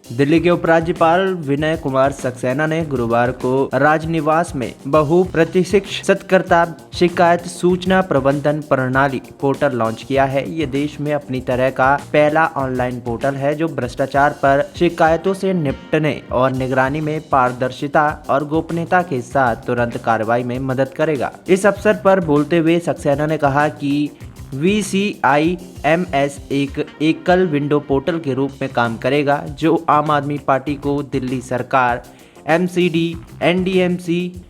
दिल्ली के उपराज्यपाल विनय कुमार सक्सेना ने गुरुवार को राजनिवास में बहुप्रतीक्षित सत्कर्ता शिकायत सूचना प्रबंधन प्रणाली पोर्टल लॉन्च किया है। ये देश में अपनी तरह का पहला ऑनलाइन पोर्टल है जो भ्रष्टाचार पर शिकायतों से निपटने और निगरानी में पारदर्शिता और गोपनीयता के साथ तुरंत कार्रवाई में मदद करेगा। इस अवसर पर बोलते हुए सक्सेना ने कहा कि VCIMS एक एकल विंडो पोर्टल के रूप में काम करेगा जो आम आदमी पार्टी को दिल्ली सरकार, MCD, NDMC,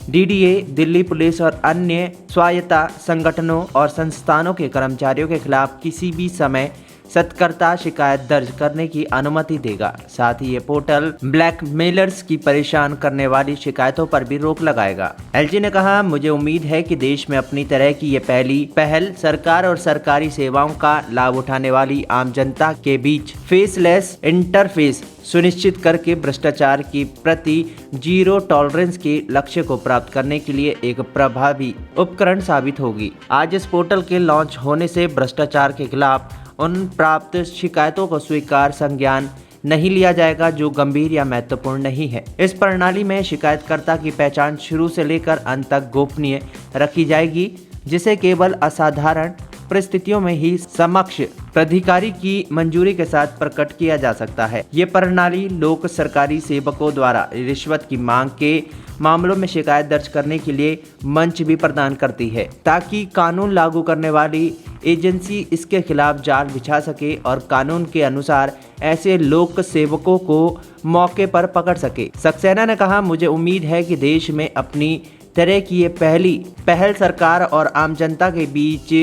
DDA, Delhi police और अन्य स्वायत्ता संगठनों और संस्थानों के कर्मचारियों के खिलाफ किसी भी समय सत्कर्ता शिकायत दर्ज करने की अनुमति देगा। साथ ही ये पोर्टल ब्लैकमेलर्स की परेशान करने वाली शिकायतों पर भी रोक लगाएगा। LG ने कहा, मुझे उम्मीद है कि देश में अपनी तरह की ये पहली पहल सरकार और सरकारी सेवाओं का लाभ उठाने वाली आम जनता के बीच फेसलेस इंटरफेस सुनिश्चित करके भ्रष्टाचार के प्रति जीरो टॉलरेंस के लक्ष्य को प्राप्त करने के लिए एक प्रभावी उपकरण साबित होगी। आज इस पोर्टल के लॉन्च होने से भ्रष्टाचार के खिलाफ उन प्राप्त शिकायतों को स्वीकार संज्ञान नहीं लिया जाएगा जो गंभीर या महत्वपूर्ण नहीं है। इस प्रणाली में शिकायतकर्ता की पहचान शुरू से लेकर अंत तक गोपनीय रखी जाएगी, जिसे केवल असाधारण परिस्थितियों में ही समक्ष प्राधिकारी की मंजूरी के साथ प्रकट किया जा सकता है। ये प्रणाली लोक सरकारी सेवकों द्वारा रिश्वत की मांग के मामलों में शिकायत दर्ज करने के लिए मंच भी प्रदान करती है, ताकि कानून लागू करने वाली एजेंसी इसके खिलाफ जाल बिछा सके और कानून के अनुसार ऐसे लोक सेवकों को मौके पर पकड़ सके। सक्सेना ने कहा, मुझे उम्मीद है कि देश में अपनी तरह की ये पहली पहल सरकार और आम जनता के बीच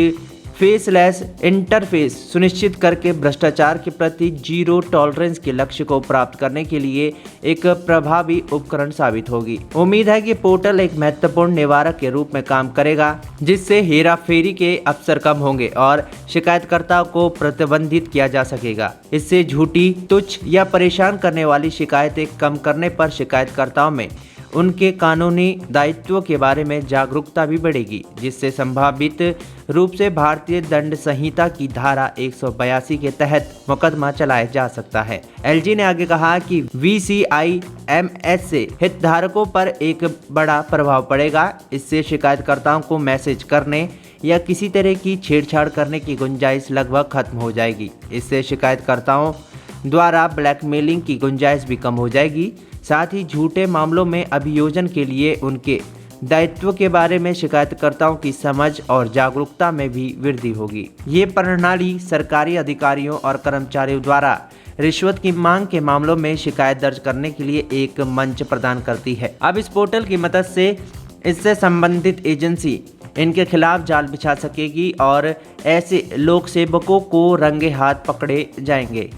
फेसलेस इंटरफेस सुनिश्चित करके भ्रष्टाचार के प्रति जीरो टॉलरेंस के लक्ष्य को प्राप्त करने के लिए एक प्रभावी उपकरण साबित होगी। उम्मीद है कि पोर्टल एक महत्वपूर्ण निवारक के रूप में काम करेगा, जिससे हेराफेरी के अवसर कम होंगे और शिकायतकर्ता को प्रतिबंधित किया जा सकेगा। इससे झूठी, तुच्छ या परेशान करने वाली शिकायतें कम करने पर शिकायतकर्ताओं में उनके कानूनी दायित्वों के बारे में जागरूकता भी बढ़ेगी, जिससे संभावित रूप से भारतीय दंड संहिता की धारा 182 के तहत मुकदमा चलाया जा सकता है। LG ने आगे कहा कि VCIMS से हितधारकों पर एक बड़ा प्रभाव पड़ेगा। इससे शिकायतकर्ताओं को मैसेज करने या किसी तरह की छेड़छाड़ करने की गुंजाइश लगभग खत्म हो जाएगी। इससे शिकायतकर्ताओं द्वारा ब्लैकमेलिंग की गुंजाइश भी कम हो जाएगी। साथ ही झूठे मामलों में अभियोजन के लिए उनके दायित्व के बारे में शिकायतकर्ताओं की समझ और जागरूकता में भी वृद्धि होगी। ये प्रणाली सरकारी अधिकारियों और कर्मचारियों द्वारा रिश्वत की मांग के मामलों में शिकायत दर्ज करने के लिए एक मंच प्रदान करती है। अब इस पोर्टल की मदद से इससे संबंधित एजेंसी इनके खिलाफ जाल बिछा सकेगी और ऐसे लोक सेवकों को रंगे हाथ पकड़े जाएंगे।